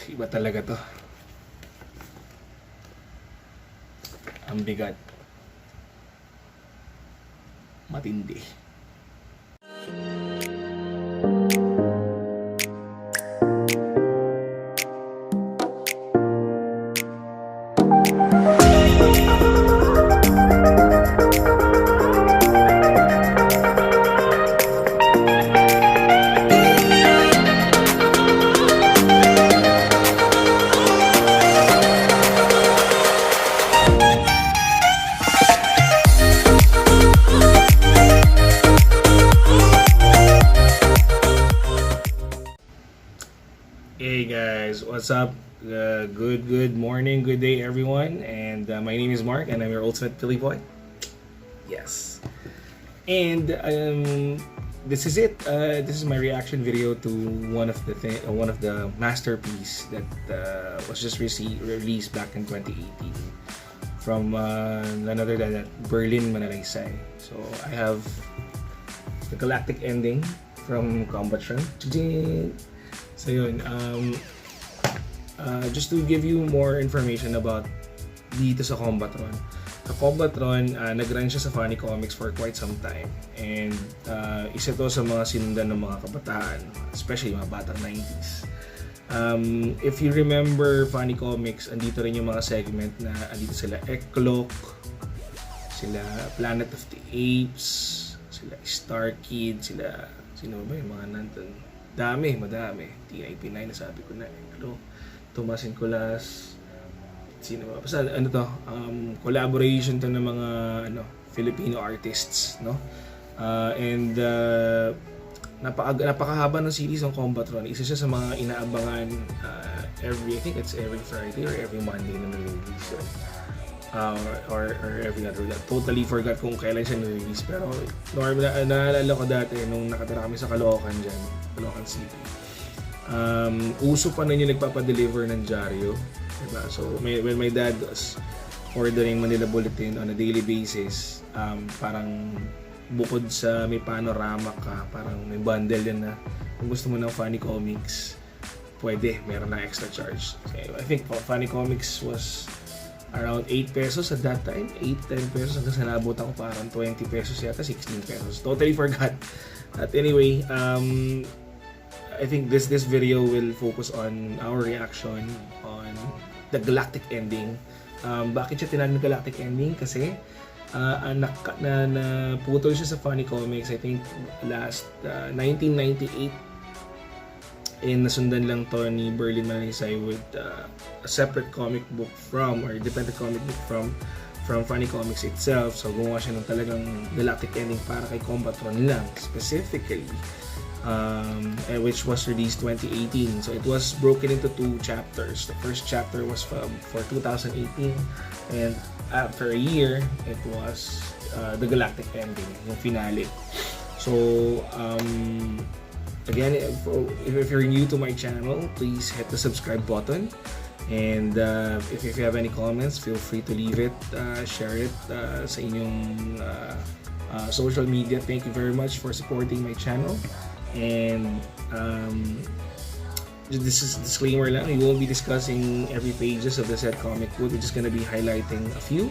Iba talaga to. Ang bigat. Matindi. Hey guys, what's up? Good morning, good day everyone. And my name is Mark and I'm your ultimate Philly boy. Yes. And this is it. This is my reaction video to one of the masterpiece that was just released back in 2018 from none other than Berlin, Manalaysay. So I have the Galactic ending from Combatron. So yun, just to give you more information about dito sa Combatron. Sa Combatron, nag-run siya sa Funny Comics for quite some time. And isa to sa mga sinundan ng mga kabataan, especially mga batang 90s. If you remember Funny Comics, andito rin yung mga segment na andito sila Eklok, sila Planet of the Apes, sila Star Kid, sila sino ba yung mga nandun? Madami. TIP9 na sabi ko na. Tomas and Colas. Sino ba? Basta ano to? Collaboration to ng mga Filipino artists, no? And napakahaba ng series ng Combatron. Isa siya sa mga inaabangan I think it's every Friday or every Monday na nare-release. Or every other day. Totally forgot kung kailan siya nare-release. Pero naalala ko dati nung nakatira kami sa Caloocan dyan, Caloocan City. Uso pa na yung nagpapadeliver ng dyaryo. Diba? So when my dad was ordering Manila Bulletin on a daily basis, parang bukod sa may panorama ka, parang may bundle din na kung gusto mo ng Funny Comics, pwede, meron na extra charge. Okay, I think Funny Comics was around 8 pesos at that time, 8-10 pesos hanggang sa naabot ako parang 20 pesos yata, 16 pesos. Totally forgot. At anyway, I think this video will focus on our reaction on the Galactic ending. Bakit siya tinawag na Galactic ending? Kasi naputol siya sa Funny Comics, I think last 1998. And nasundan lang to ni Berlin Manalaysay with a separate comic book or independent comic book from Funny Comics itself. So gumawa siya ng talagang Galactic ending para kay Combatron lang specifically, which was released 2018. So it was broken into 2 chapters. The first chapter was for 2018, and after a year it was the Galactic ending, yung finale. So again, if you're new to my channel, please hit the subscribe button. And if you have any comments, feel free to leave it, share it sa inyong social media. Thank you very much for supporting my channel. And this is a disclaimer lang, we won't be discussing every pages of the said comic book. We're just gonna be highlighting a few.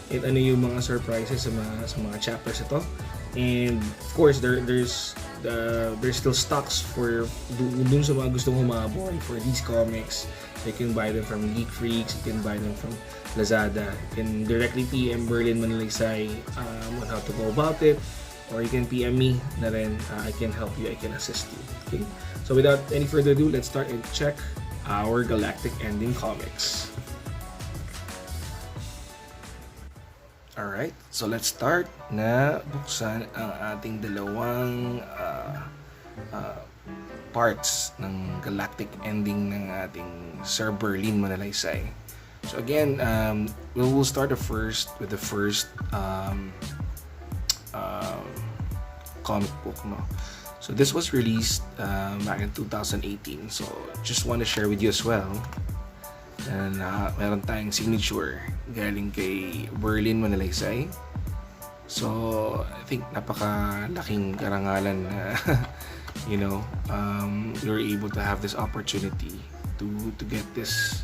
At ano yung mga surprises sa mga chapters ito. And of course, there's still stocks for dun sa mga gustong humabol for these comics. So you can buy them from Geek Freaks, you can buy them from Lazada, you can directly PM Berlin Manalaysay on how to go about it, or you can PM me na rin. I can help you, I can assist you. Okay? So without any further ado, let's start and check our Galactic ending comics. Alright, so let's start na buksan ang ating dalawang parts ng Galactic ending ng ating Sir Berlin Manalaysay. So again, we will start with the first comic book, no? So this was released back in 2018. So just want to share with you as well. And meron tayong signature galing kay Berlin Manalaysay. So I think napakalaking karangalan na you're able to have this opportunity to get this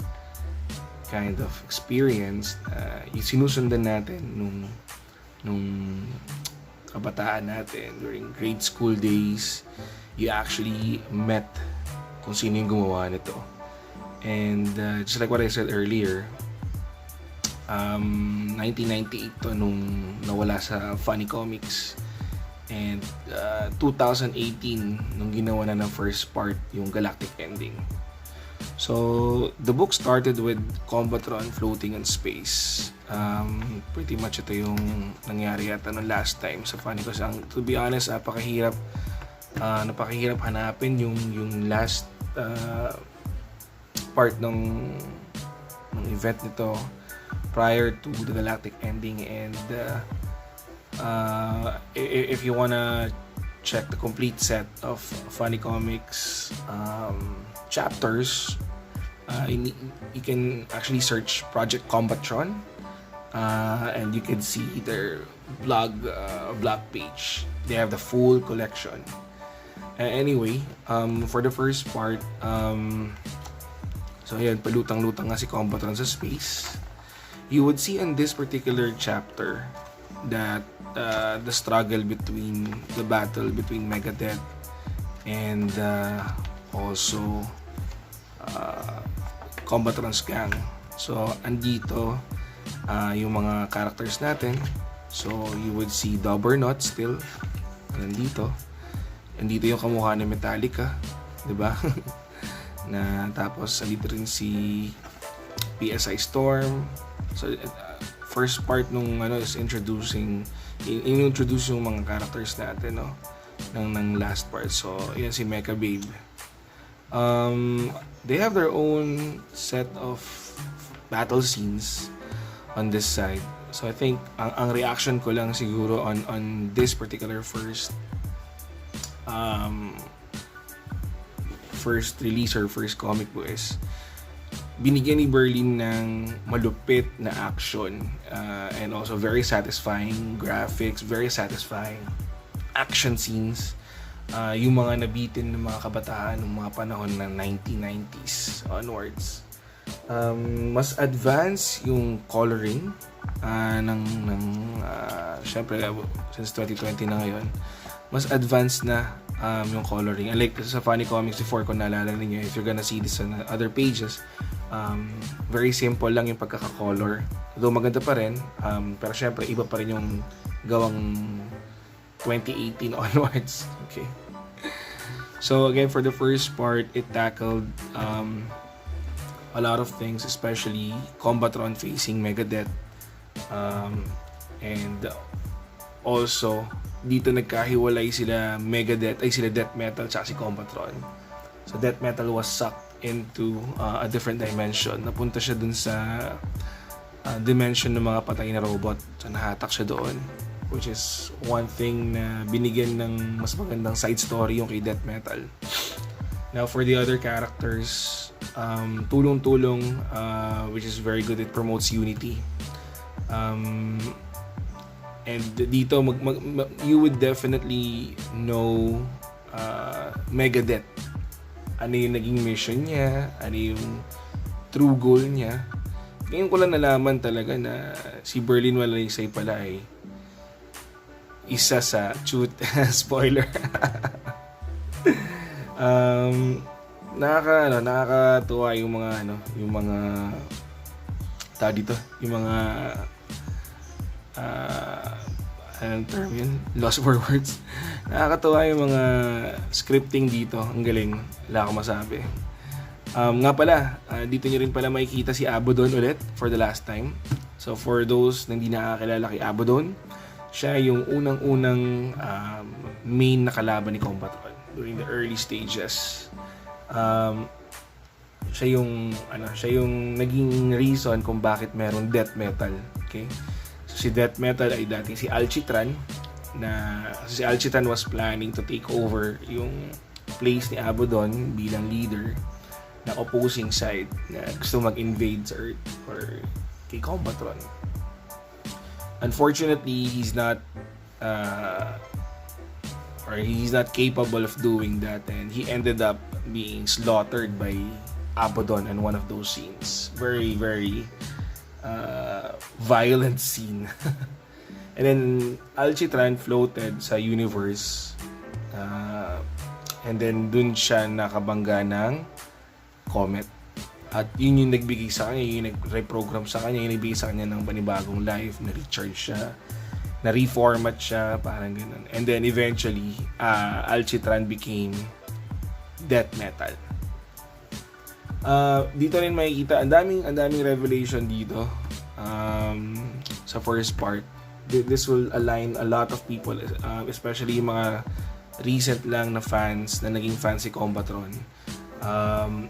kind of experience. Yung sinusundan natin nung kabataan natin during grade school days. You actually met kung sino yung gumawa nito. And just like what I said earlier, 1998 to nung nawala sa Funny Comics. And 2018 nung ginawa na ng first part yung Galactic ending. So the book started with Combatron floating in space. Pretty much ito yung nangyari yata nung last time sa Funny Comics. To be honest, napakahirap hanapin yung last part ng event nito prior to the Galactic ending. And if you wanna check the complete set of Funny Comics chapters, you can actually search Project Combatron, and you can see their blog page. They have the full collection. Anyway, for the first part, so ayan, palutang-lutang nga si Combatron sa space. You would see in this particular chapter that the struggle between the battle between Megadeth and also Combatron's gang. So andito yung mga characters natin. So you would see Dobbernot still nandito. Andito yung kamukha ni Metallica, 'di ba? Na tapos andito rin si PSI Storm. So first part nung is introduce yung mga characters natin, no, ng last part. So yan si Mecha Babe. They have their own set of battle scenes on this side. So I think ang reaction ko lang siguro on this particular first release or first comic book is binigyan ni Berlin ng malupit na action, and also very satisfying graphics, very satisfying action scenes. Yung mga nabitin ng mga kabataan ng mga panahon ng 1990s onwards. Mas advanced yung coloring syempre since 2020 na ngayon, mas advanced na yung coloring. Like sa Funny Comics before, kung naalala niyo, if you're gonna see this on other pages, very simple lang yung pagkaka-color. Though maganda pa rin, pero syempre iba pa rin yung gawang 2018 onwards. Okay. So again, for the first part, it tackled a lot of things, especially Combatron facing Megadeth, and also dito nagkahiwalay sila Death Metal at si Combatron. So Death Metal was sucked into a different dimension. Napunta siya dun sa dimension ng mga patay na robot. So nahatak siya doon, which is one thing na binigyan ng mas magandang side story yung kay Death Metal. Now for the other characters, tulong-tulong, which is very good. It promotes unity. And dito you would definitely know Megadeth. Ano yung naging mission niya, ano yung true goal niya. Ngayon ko lang nalaman talaga na si Berlin Manalaysay pala ay isa sa spoiler. Nakakatuwa yung mga tao dito, yung mga anong term yun? Lost for words. Nakakatuwa yung mga scripting dito. Ang galing. Wala akong masabi. Nga pala, dito nyo rin pala makikita si Abaddon ulit for the last time. So for those na hindi nakakilala kay Abaddon, siya yung unang-unang main na kalaban ni Combatron during the early stages. Siya yung naging reason kung bakit meron death metal. Okay? So si death metal ay dating si Alchitran, na si Alchitran was planning to take over yung place ni Abaddon bilang leader ng opposing side na gusto mag-invade sa Earth or kay Combatron. Unfortunately, he's not capable of doing that, and he ended up being slaughtered by Abaddon in one of those scenes. Very, very violent scene. And then Alchitran floated sa universe, and then dun siya nakabangga ng comet. At yun yung nagbigay sa kanya, yung nag-reprogram sa kanya, yung nagbigay sa kanya ng panibagong life, na-recharge siya, na-reformat siya, parang ganun. And then eventually, Alchitran became death metal. Dito rin makikita, ang daming revelation dito sa first part. This will align a lot of people, especially yung mga recent lang na fans, na naging fans si Combatron.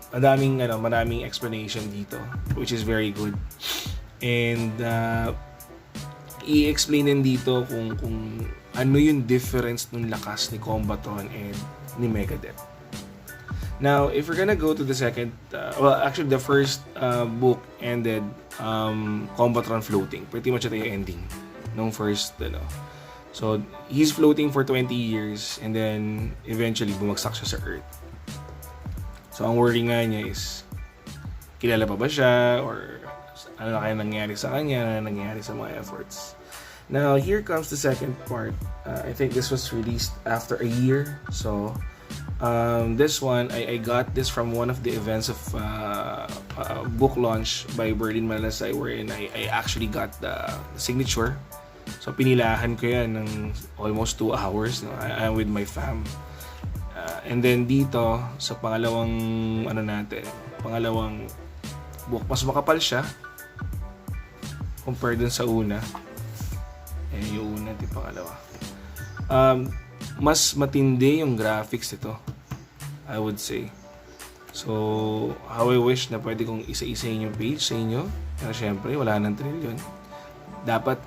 Maraming explanation dito, which is very good. And i-explain din dito kung ano yung difference ng lakas ni Combatron and ni Megadeth. Now, if we're gonna go to the second, actually the first book ended Combatron floating. Pretty much ito yung ending nung first, So, he's floating for 20 years and then eventually bumagsak siya sa Earth. So, ang worry nga niya is, kilala pa ba siya? Or ano na kaya nangyari sa kanya? Ano nangyari sa mga efforts? Now, here comes the second part. I think this was released after a year. So, this one, I got this from one of the events of book launch by Berlin Manalaysay, wherein I actually got the signature. So, pinilahan ko yan ng almost 2 hours. I'm with my fam. And then dito, sa pangalawang book, mas makapal siya compared dun sa una. Yung una, di pangalawa. Mas matindi yung graphics ito, I would say. So, how I wish na pwede kong isa-isahin yung page sa inyo. Pero syempre, wala nang trillion. Dapat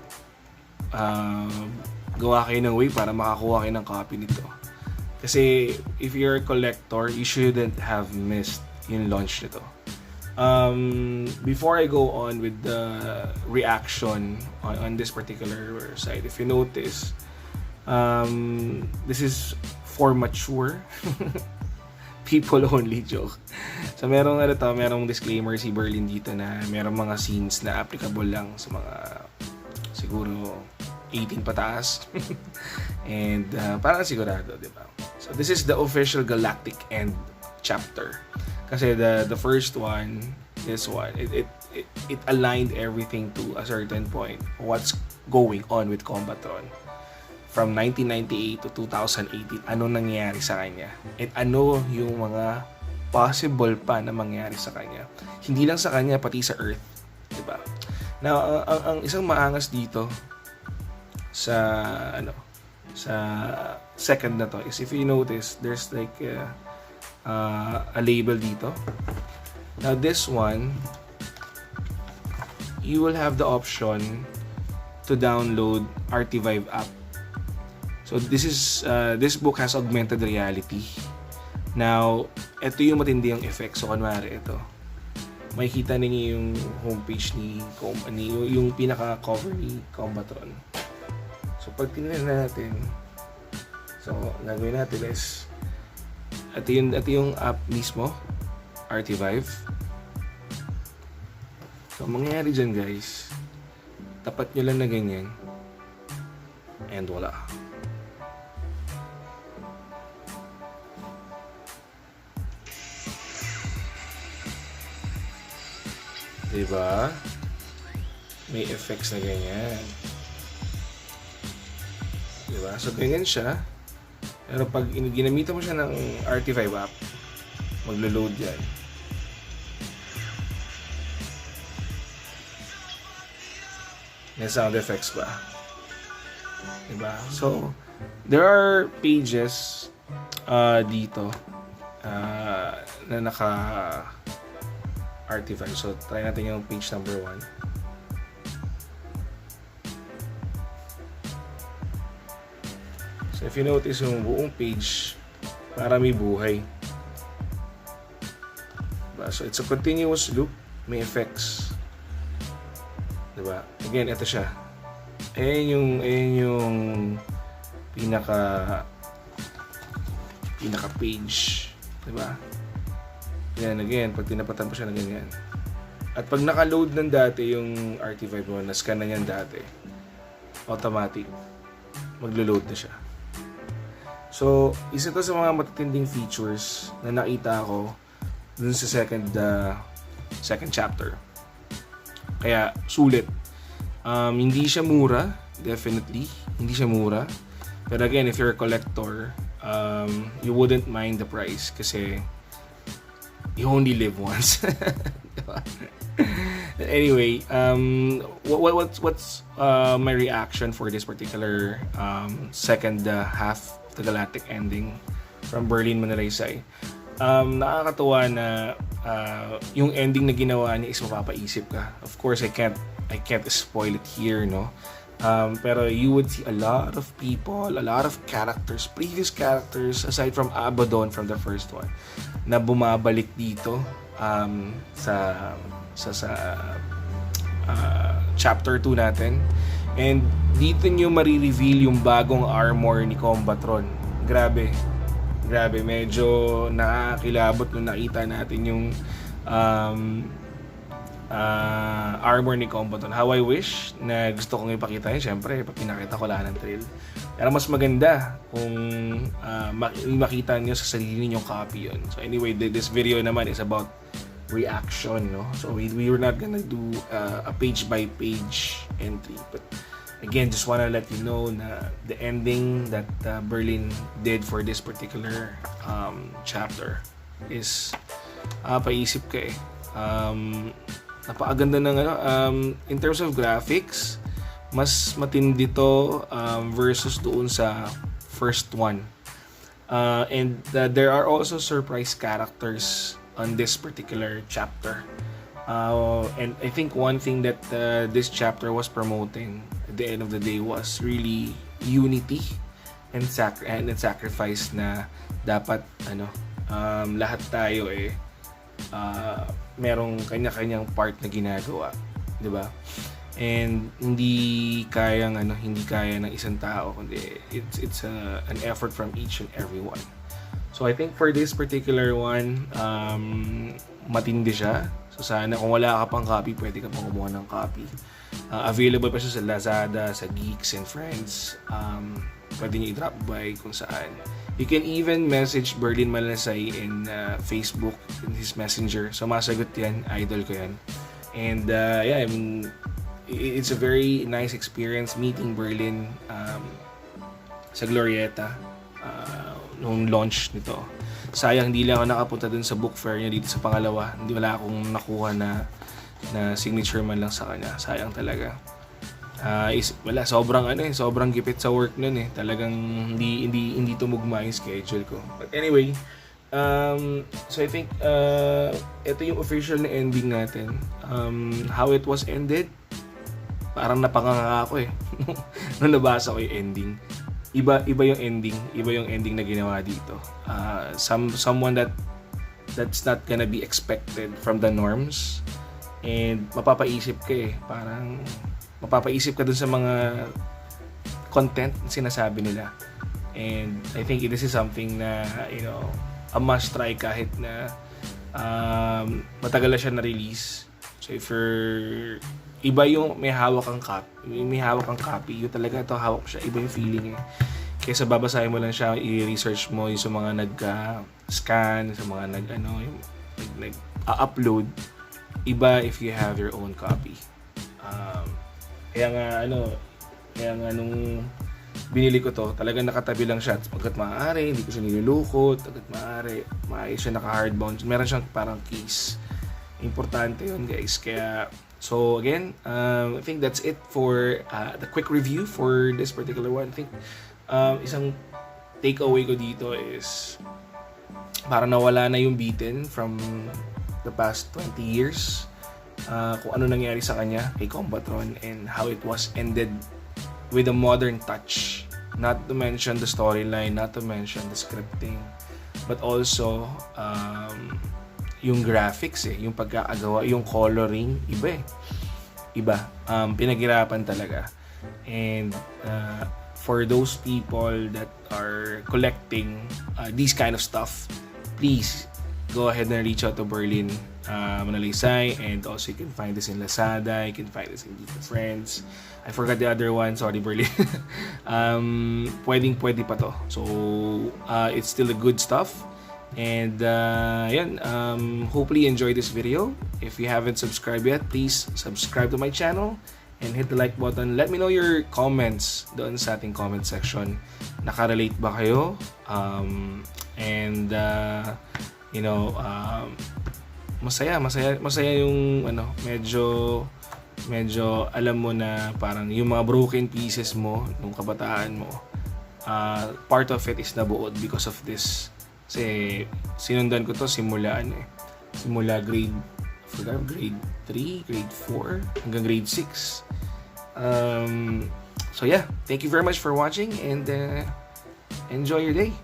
gawa kayo ng way para makakuha kayo ng copy nito. Kasi if you're a collector, you shouldn't have missed yung launch nito. Before I go on with the reaction on this particular site, if you notice, this is for mature people only joke. So merong disclaimer si Berlin dito na merong mga scenes na applicable lang sa mga siguro 18 pataas. And parang sigurado, di ba? So this is the official Galactic end chapter. Kasi the first one, this one, it aligned everything to a certain point. What's going on with Combatron from 1998 to 2018? Ano nangyari sa kanya? At ano yung mga possible pa na mangyari sa kanya? Hindi lang sa kanya, pati sa Earth, di ba? Now, ang isang maangas dito sa sa second na to is, if you notice, there's like a label dito. Now this one, you will have the option to download RT5 app. So this book has augmented reality. Now, ito yung matindi yung effect. So kunwari ito, makikita ninyo yung homepage yung pinaka-cover ni Combatron. So pag tingnan natin, so gagawin natin is ito yung app mismo, RT5. So mangyayari dyan guys, tapat nyo lang na ganyan and wala. Diba? May effects na ganyan. Diba? So, ganyan siya. Pero pag ginamitan mo siya ng RT5 app, maglo-load yan. May sound effects ba? Diba? So, there are pages dito na naka RT5. So, try natin yung page number 1. So, if you notice yung buong page, para may buhay. Diba? So, it's a continuous loop. May effects. Diba? Again, ito siya. Ayan yung pinaka page. Diba? Yan, again, pag tinapatan mo siya na ganyan. At pag naka-load ng dati yung RT5 mo, na-scan na yan dati, automatic, maglo-load na siya. So, isa to sa mga matitinding features na nakita ko dun sa second chapter. Kaya, sulit. Hindi siya mura, definitely. Hindi siya mura. But again, if you're a collector, you wouldn't mind the price kasi you only live once. Anyway, what's my reaction for this particular second half of the Galactic ending from Berlin Manalaysay? Nakakatuwa na yung ending na ginawa niya is mapapaisip ka. Of course, I can't spoil it here, no? Pero you would see a lot of people, a lot of characters, previous characters, aside from Abaddon from the first one, na bumabalik dito sa chapter 2 natin. And dito nyo marireveal yung bagong armor ni Combatron. Grabe, medyo nakakilabot nung nakita natin yung armor ni Combatron. How I wish na gusto kong ipakita yun. Siyempre, pag pinakita ko lang ng thrill. Pero mas maganda kung makita nyo sa sarili ninyong copy yun. So anyway, this video naman is about reaction, no? So we were not gonna do a page by page entry, but again, just wanna let you know na the ending that Berlin did for this particular chapter is paisip ka eh. Napakaganda ng in terms of graphics, mas matindi to versus doon sa first one. And there are also surprise characters on this particular chapter. And I think one thing that this chapter was promoting at the end of the day was really unity and sacrifice, na dapat lahat tayo merong kanya-kanyang part na ginagawa, 'di ba? And hindi kaya ng isang tao, kundi it's an effort from each and every one. So I think for this particular one, matindi siya. So sana kung wala ka pang copy, pwede ka pang kumuha ng copy. Available pa siya sa Lazada, sa Geeks and Friends. Pwede niyo i-drop by kung saan. You can even message Berlin Manalaysay in Facebook, in his messenger. So masagot yan, idol ko yan. And yeah, I mean, it's a very nice experience meeting Berlin sa Glorieta nung launch nito. Sayang hindi lang ako nakapunta dun sa book fair niya dito sa pangalawa. Hindi wala akong nakuha na signature man lang sa kanya. Sayang talaga. Sobrang gipit sa work nun eh. Talagang hindi tumugma yung schedule ko. But anyway, so I think ito yung official na ending natin. How it was ended, parang napanganga ako eh. Nung nabasa ko yung ending. Iba yung ending na ginawa dito. Someone that's not gonna be expected from the norms, and mapapaisip ka eh. Parang mapapaisip ka dun sa mga content na sinasabi nila. And I think this is something na a must try kahit na matagal na siya na-release. So if you're iba yung may hawak kang copy, yung talaga ito hawak siya, iba yung feeling eh. Kaysa babasahin mo lang siya, i-research mo yung sa mga nag-scan, sa mga nag-upload. Iba if you have your own copy. Kaya nga nung binili ko to, talagang nakatabi lang siya. Pagkat maaari, hindi ko siya nilulukot. Pagkat maaari, maayos siya naka-hardbound. Meron siyang parang case. Importante yun, guys. Kaya so again, I think that's it for the quick review for this particular one. I think isang takeaway ko dito is parang nawala na yung beaten from the past 20 years. Kung ano nangyari sa kanya kay Combatron and how it was ended with a modern touch. Not to mention the storyline, not to mention the scripting, but also yung graphics yung pagkakagawa, yung coloring, iba. Pinaghirapan talaga. And for those people that are collecting these kind of stuff, please go ahead and reach out to Berlin Manalaysay, and also you can find this in Lazada, you can find this in Dito Friends. I forgot the other one, sorry Berlin. Pwede pa to. So it's still a good stuff. And hopefully you enjoy this video. If you haven't subscribed yet, please subscribe to my channel and hit the like button. Let me know your comments doon sa ating comment section. Nakarelate ba kayo? Masaya yung medyo alam mo na parang yung mga broken pieces mo nung kabataan mo, part of it is nabuod because of this. Kasi sinundan ko to simula grade 3, grade 4 hanggang grade 6. So yeah, thank you very much for watching, and enjoy your day.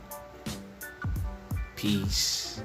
Peace.